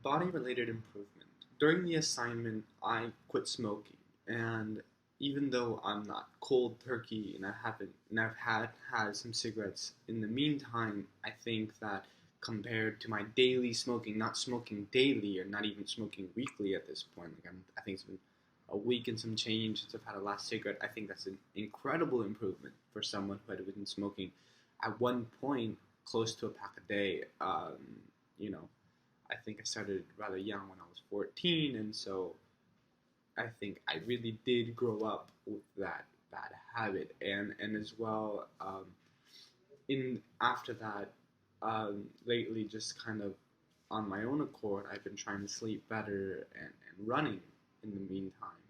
Body-related improvement. During the assignment, I quit smoking, and even though I'm not cold turkey and I've had some cigarettes in the meantime, I think that compared to my daily smoking, not smoking daily or not even smoking weekly at this point, I think it's been a week and some change since I've had a last cigarette. I think that's an incredible improvement for someone who had been smoking at one point close to a pack a day. You know, I think I started rather young when I was 14, and so I think I really did grow up with that bad habit, and as well, in after that, lately, just kind of on my own accord, I've been trying to sleep better and running in the meantime,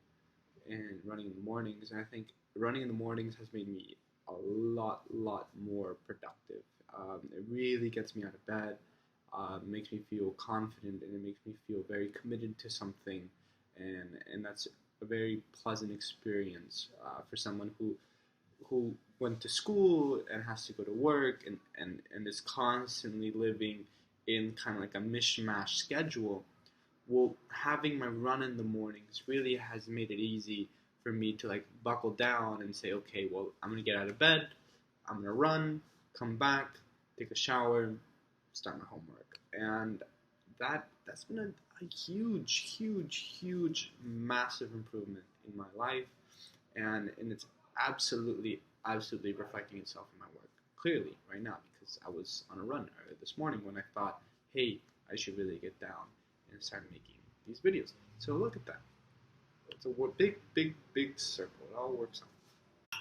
and running in the mornings, and I think running in the mornings has made me a lot more productive. It really gets me out of bed, makes me feel confident, and it makes me feel very committed to something, and that's a very pleasant experience for someone who went to school and has to go to work and is constantly living in kind of like a mishmash schedule. Well, having my run in the mornings really has made it easy for me to like buckle down and say, okay, well, I'm gonna get out of bed, I'm gonna run, come back, take a shower, start my homework, and that's been a huge, massive improvement in my life, and it's absolutely reflecting itself in my work clearly right now because I was on a run earlier this morning when I thought, hey, I should really get down and start making these videos. So look at that. It's a big circle. It all works out.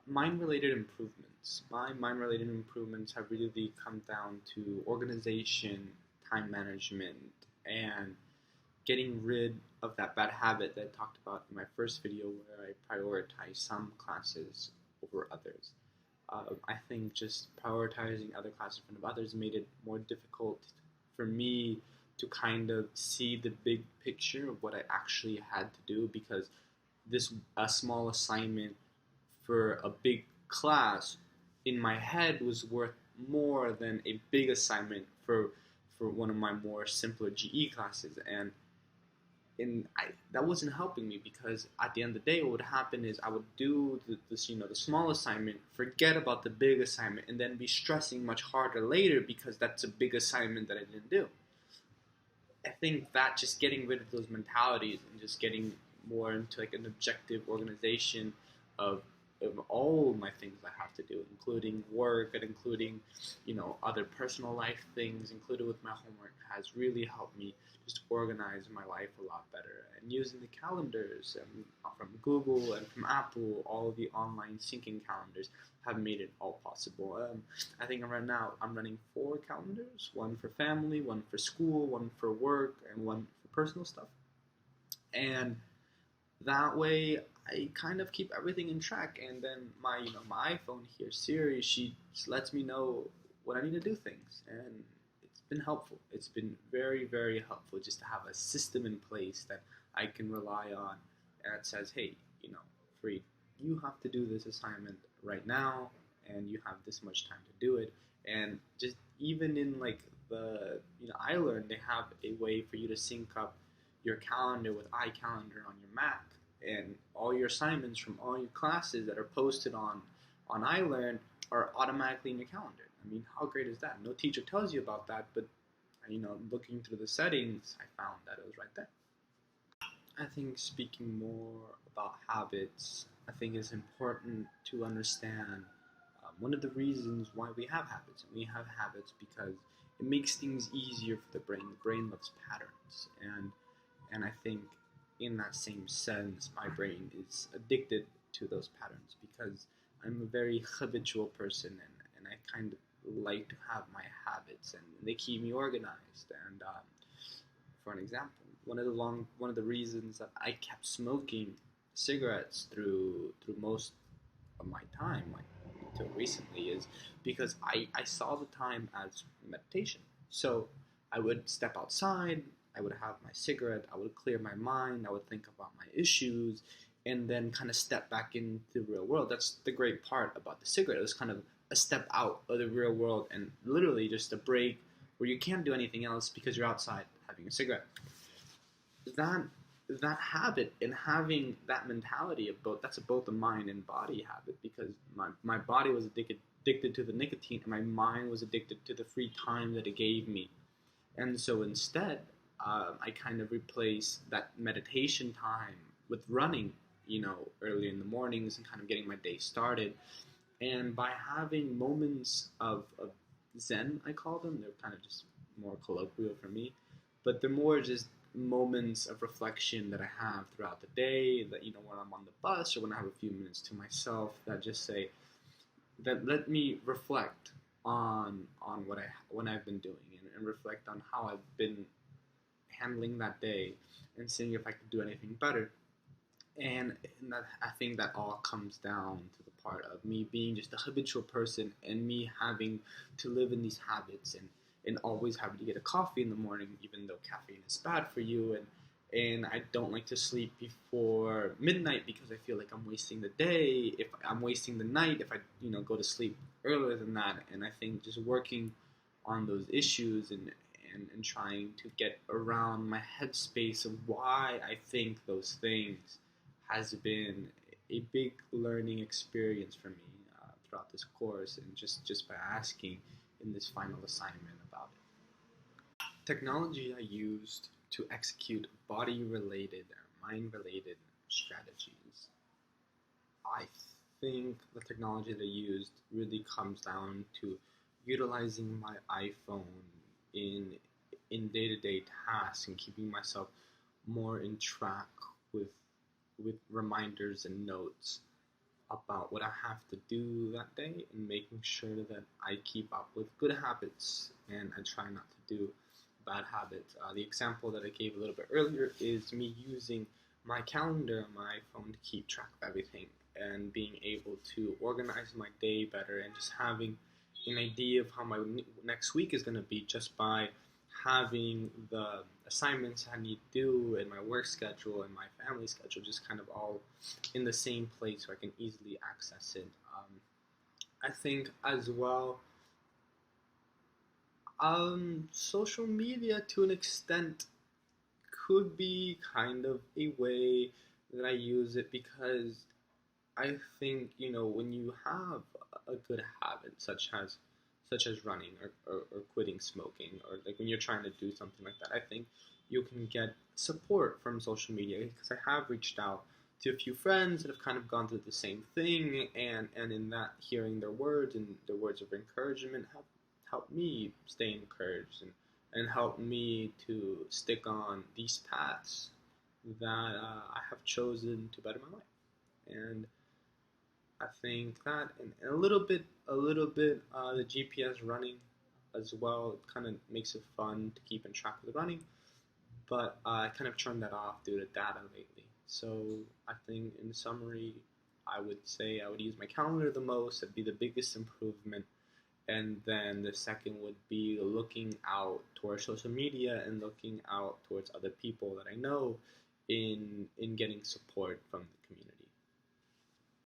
Mind-related improvements. My mind-related improvements have really come down to organization, time management, and getting rid of that bad habit that I talked about in my first video where I prioritize some classes over others. I think just prioritizing other classes in front of others made it more difficult for me to kind of see the big picture of what I actually had to do because a small assignment for a big class in my head was worth more than a big assignment for one of my more simpler GE classes, and that wasn't helping me because at the end of the day, what would happen is I would do the small assignment, forget about the big assignment, and then be stressing much harder later because that's a big assignment that I didn't do. I think that just getting rid of those mentalities and just getting more into like an objective organization of all my things I have to do, including work and including, other personal life things, included with my homework, has really helped me just organize my life a lot better. And using the calendars from Google and from Apple, all the online syncing calendars have made it all possible. I think right now I'm running 4 calendars, one for family, one for school, one for work, and one for personal stuff. And that way I kind of keep everything in track, and then my iPhone here, Siri, she just lets me know when I need to do things, and it's been helpful. It's been very helpful just to have a system in place that I can rely on, and it says, hey, Fareed, you have to do this assignment right now, and you have this much time to do it, and just even in like the iLearn, they have a way for you to sync up your calendar with iCalendar on your Mac, and all your assignments from all your classes that are posted on iLearn are automatically in your calendar. I mean, how great is that? No teacher tells you about that, but looking through the settings, I found that it was right there. I think speaking more about habits, I think it's important to understand one of the reasons why we have habits. And we have habits because it makes things easier for the brain. The brain loves patterns, and I think in that same sense, my brain is addicted to those patterns because I'm a very habitual person, and I kind of like to have my habits, and they keep me organized. And for an example, one of the reasons that I kept smoking cigarettes through most of my time, like until recently, is because I saw the time as meditation. So I would step outside, I would have my cigarette, I would clear my mind, I would think about my issues, and then kind of step back into the real world. That's the great part about the cigarette. It was kind of a step out of the real world and literally just a break where you can't do anything else because you're outside having a cigarette. That that habit and having that mentality of both, that's a both a mind and body habit, because my body was addicted to the nicotine, and my mind was addicted to the free time that it gave me. And so instead, I kind of replace that meditation time with running, early in the mornings, and kind of getting my day started. And by having moments of Zen, I call them, they're kind of just more colloquial for me, but they're more just moments of reflection that I have throughout the day, that, when I'm on the bus or when I have a few minutes to myself, that just say, that let me reflect on what I've been doing, and reflect on how I've been handling that day, and seeing if I could do anything better. And that, I think that all comes down to the part of me being just a habitual person, and me having to live in these habits, and always having to get a coffee in the morning, even though caffeine is bad for you. And I don't like to sleep before midnight, because I feel like I'm wasting the day. If I'm wasting the night, if I go to sleep earlier than that. And I think just working on those issues, and trying to get around my headspace of why I think those things has been a big learning experience for me throughout this course, and just by asking in this final assignment about it. Technology I used to execute body-related or mind-related strategies. I think the technology that I used really comes down to utilizing my iPhone in day-to-day tasks, and keeping myself more in track with reminders and notes about what I have to do that day, and making sure that I keep up with good habits, and I try not to do bad habits. The example that I gave a little bit earlier is me using my calendar on my iPhone to keep track of everything, and being able to organize my day better, and just having an idea of how my next week is going to be, just by having the assignments I need to do, and my work schedule and my family schedule just kind of all in the same place, so I can easily access it. I think as well, social media to an extent could be kind of a way that I use it, because I think, when you have a good habit, such as running, or quitting smoking, or like when you're trying to do something like that, I think you can get support from social media, because I have reached out to a few friends that have kind of gone through the same thing, and in that, hearing their words and their words of encouragement help me stay encouraged, and help me to stick on these paths that I have chosen to better my life. And I think that, and a little bit, the GPS running as well. It kind of makes it fun to keep in track of the running, but I kind of turned that off due to data lately. So I think, in summary, I would say I would use my calendar the most. That'd be the biggest improvement. And then the second would be looking out towards social media, and looking out towards other people that I know, in getting support from the community.